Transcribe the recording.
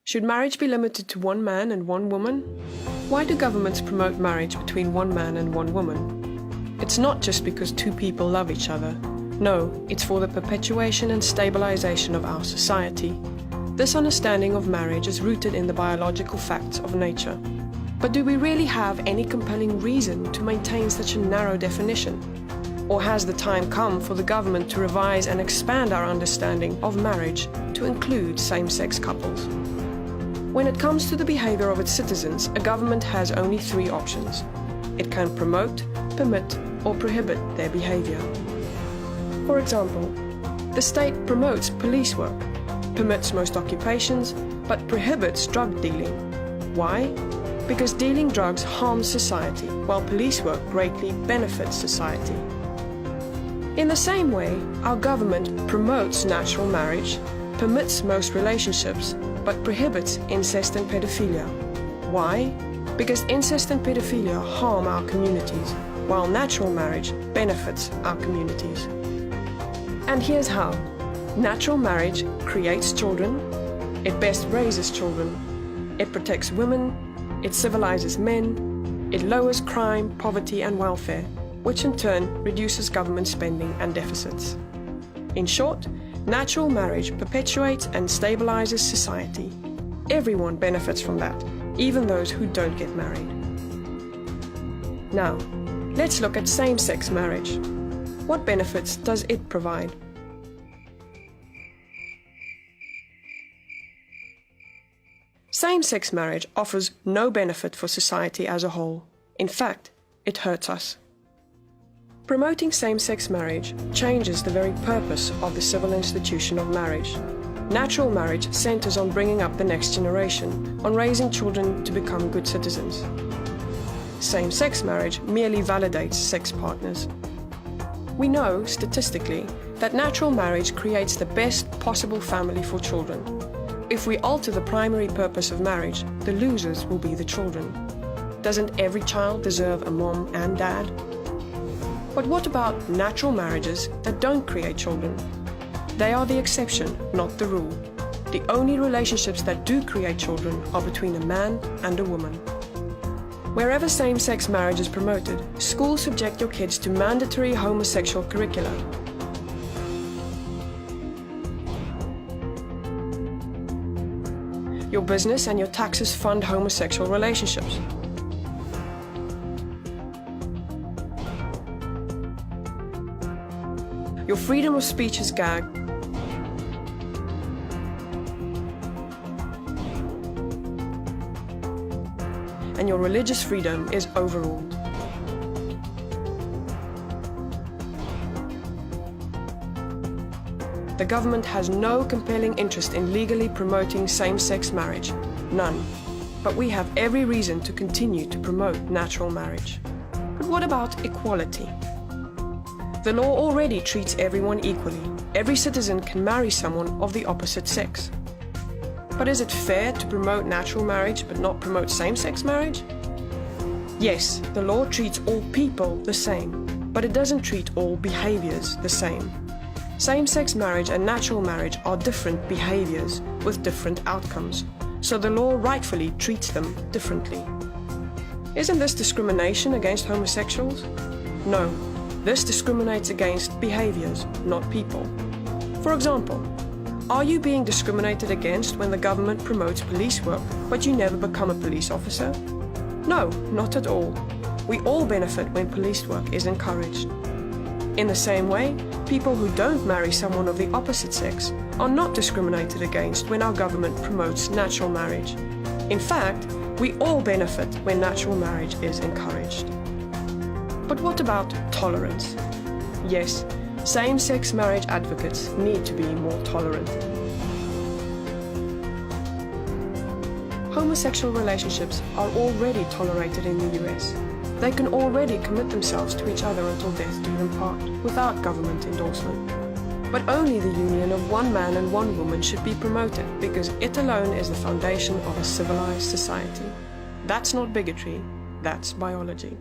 Should marriage be limited to one man and one woman? Why do governments promote marriage between one man and one woman? It's not just because two people love each other. No, it's for the perpetuation and stabilization of our society. This understanding of marriage is rooted in the biological facts of nature. But do we really have any compelling reason to maintain such a narrow definition? Or has the time come for the government to revise and expand our understanding of marriage to include same-sex couples? When it comes to the behavior of its citizens, a government has only three options. It can promote, permit, or prohibit their behavior. For example, the state promotes police work, permits most occupations, but prohibits drug dealing. Why? Because dealing drugs harms society, while police work greatly benefits society. In the same way, our government promotes natural marriage, permits most relationships, but prohibits incest and pedophilia. Why? Because incest and pedophilia harm our communities, while natural marriage benefits our communities. And here's how. Natural marriage creates children, it best raises children, it protects women, it civilizes men, it lowers crime, poverty and welfare, which in turn reduces government spending and deficits. In short, natural marriage perpetuates and stabilizes society. Everyone benefits from that, even those who don't get married. Now, let's look at same-sex marriage. What benefits does it provide? Same-sex marriage offers no benefit for society as a whole. In fact, it hurts us. Promoting same-sex marriage changes the very purpose of the civil institution of marriage. Natural marriage centers on bringing up the next generation, on raising children to become good citizens. Same-sex marriage merely validates sex partners. We know, statistically, that natural marriage creates the best possible family for children. If we alter the primary purpose of marriage, the losers will be the children. Doesn't every child deserve a mom and dad? But what about natural marriages that don't create children? They are the exception, not the rule. The only relationships that do create children are between a man and a woman. Wherever same-sex marriage is promoted, schools subject your kids to mandatory homosexual curricula. Your business and your taxes fund homosexual relationships. Your freedom of speech is gagged. And your religious freedom is overruled. The government has no compelling interest in legally promoting same-sex marriage. None. But we have every reason to continue to promote natural marriage. But what about equality? The law already treats everyone equally. Every citizen can marry someone of the opposite sex. But is it fair to promote natural marriage but not promote same-sex marriage? Yes, the law treats all people the same, but it doesn't treat all behaviors the same. Same-sex marriage and natural marriage are different behaviors with different outcomes, so the law rightfully treats them differently. Isn't this discrimination against homosexuals? No. This discriminates against behaviors, not people. For example, are you being discriminated against when the government promotes police work, but you never become a police officer? No, not at all. We all benefit when police work is encouraged. In the same way, people who don't marry someone of the opposite sex are not discriminated against when our government promotes natural marriage. In fact, we all benefit when natural marriage is encouraged. But what about tolerance? Yes, same-sex marriage advocates need to be more tolerant. Homosexual relationships are already tolerated in the US. They can already commit themselves to each other until death do them part, without government endorsement. But only the union of one man and one woman should be promoted, because it alone is the foundation of a civilized society. That's not bigotry, that's biology.